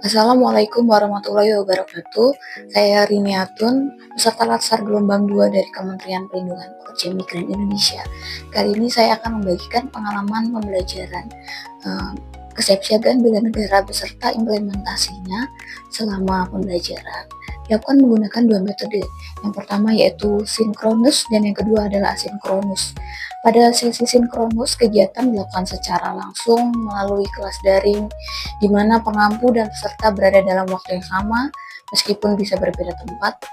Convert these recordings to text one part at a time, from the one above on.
Assalamualaikum warahmatullahi wabarakatuh. Saya Riniatun, peserta Latsar Gelombang 2 dari Kementerian Perlindungan Pekerja Migran Indonesia. Kali ini saya akan membagikan pengalaman pembelajaran eh, kesiapsiagaan bela negara beserta implementasinya selama pembelajaran. Dilakukan menggunakan dua metode. Yang pertama yaitu sinkronus dan yang kedua adalah asinkronus. Pada sesi sinkronus, kegiatan dilakukan secara langsung melalui kelas daring, di mana pengampu dan peserta berada dalam waktu yang sama, meskipun bisa berbeda tempat.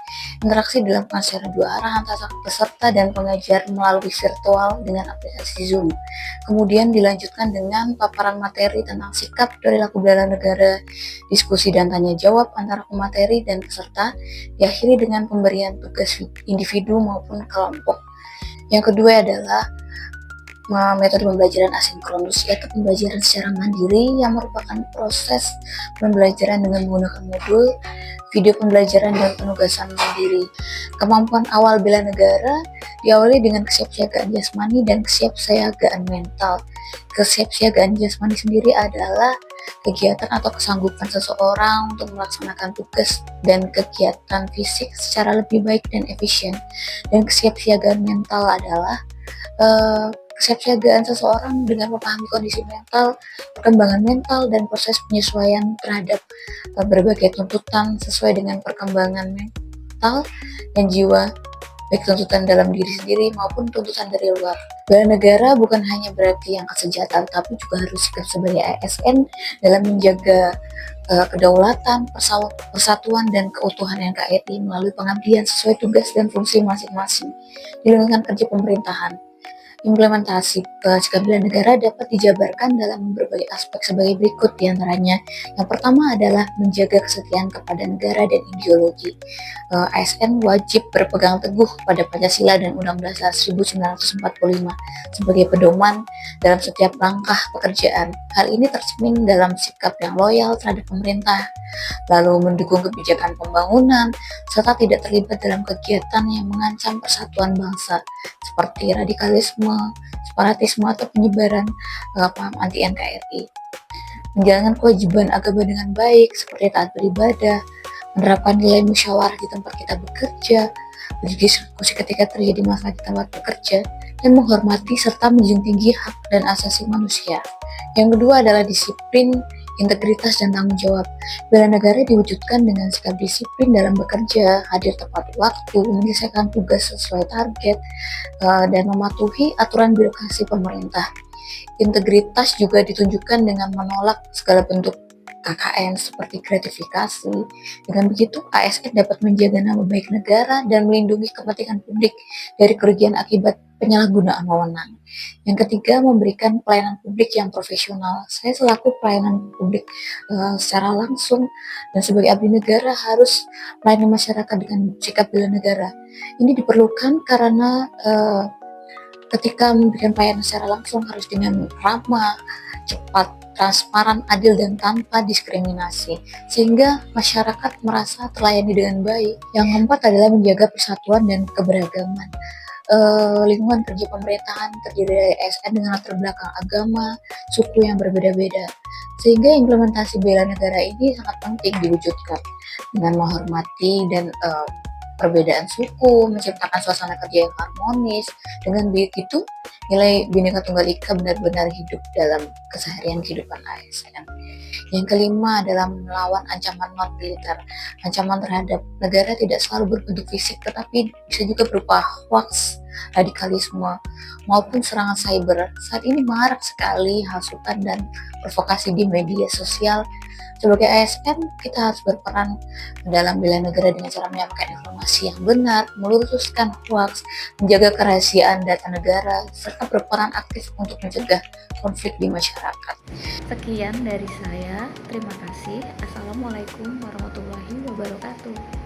Interaksi dilakukan secara dua arah antara peserta dan pengajar melalui virtual dengan aplikasi Zoom. Kemudian dilanjutkan dengan paparan materi tentang sikap perilaku bela negara, diskusi dan tanya jawab antara pemateri dan peserta, diakhiri dengan pemberian tugas individu maupun kelompok. Yang kedua adalah metode pembelajaran asinkronus, yaitu pembelajaran secara mandiri yang merupakan proses pembelajaran dengan menggunakan modul, video pembelajaran, dan penugasan mandiri. Kemampuan awal bela negara diawali dengan kesiapsiagaan jasmani dan kesiapsiagaan mental. Kesiapsiagaan jasmani sendiri adalah kegiatan atau kesanggupan seseorang untuk melaksanakan tugas dan kegiatan fisik secara lebih baik dan efisien. Dan kesiapsiagaan mental adalah kesiapsiagaan seseorang dengan memahami kondisi mental, perkembangan mental, dan proses penyesuaian terhadap berbagai tuntutan sesuai dengan perkembangan mental dan jiwa, baik tuntutan dalam diri sendiri maupun tuntutan dari luar. Bela negara bukan hanya berarti angkat senjata, tapi juga harus sikap sebagai ASN dalam menjaga kedaulatan, persatuan, dan keutuhan NKRI melalui pengabdian sesuai tugas dan fungsi masing-masing di lingkungan kerja pemerintahan. Implementasi sikap bela negara dapat dijabarkan dalam berbagai aspek sebagai berikut diantaranya. Yang pertama adalah menjaga kesetiaan kepada negara dan ideologi. ASN wajib berpegang teguh pada Pancasila dan Undang-Undang Dasar 1945 sebagai pedoman dalam setiap langkah pekerjaan. Hal ini tercermin dalam sikap yang loyal terhadap pemerintah, lalu mendukung kebijakan pembangunan, serta tidak terlibat dalam kegiatan yang mengancam persatuan bangsa seperti radikalisme, separatisme, atau penyebaran paham anti NKRI. Menjalankan kewajiban agama dengan baik seperti taat beribadah, menerapkan nilai musyawarah di tempat kita bekerja, berdiskusi ketika terjadi masalah di tempat bekerja, dan menghormati serta menjunjung tinggi hak dan asasi manusia. Yang kedua adalah disiplin, integritas, dan tanggung jawab. Bela negara diwujudkan dengan sikap disiplin dalam bekerja, hadir tepat waktu, menyelesaikan tugas sesuai target, dan mematuhi aturan birokrasi pemerintah. Integritas juga ditunjukkan dengan menolak segala bentuk KKN seperti gratifikasi. Dengan begitu, ASN dapat menjaga nama baik negara dan melindungi kepentingan publik dari kerugian akibat penyalahgunaan wewenang. Yang ketiga, memberikan pelayanan publik yang profesional. Saya selaku pelayanan publik secara langsung dan sebagai abdi negara harus melayani masyarakat dengan sikap bela negara. Ini diperlukan karena ketika memberikan pelayanan secara langsung harus dengan ramah, cepat, transparan, adil, dan tanpa diskriminasi, sehingga masyarakat merasa terlayani dengan baik. Yang keempat adalah menjaga persatuan dan keberagaman. Lingkungan kerja pemerintahan terdiri dari ASN dengan latar belakang agama, suku yang berbeda-beda, sehingga implementasi bela negara ini sangat penting diwujudkan dengan menghormati dan perbedaan suku, menciptakan suasana kerja yang harmonis. Dengan begitu, nilai Bhinneka Tunggal Ika benar-benar hidup dalam keseharian kehidupan ASN. Yang kelima adalah melawan ancaman non-militer. Ancaman terhadap negara tidak selalu berbentuk fisik, tetapi bisa juga berupa hoax, radikalisme, maupun serangan cyber. Saat ini marak sekali hasutan dan provokasi di media sosial. Sebagai ASN, kita harus berperan dalam bela negara dengan cara menyampaikan informasi yang benar, meluruskan hoax, menjaga kerahasiaan data negara, serta berperan aktif untuk mencegah konflik di masyarakat. Sekian dari saya, terima kasih. Assalamualaikum warahmatullahi wabarakatuh.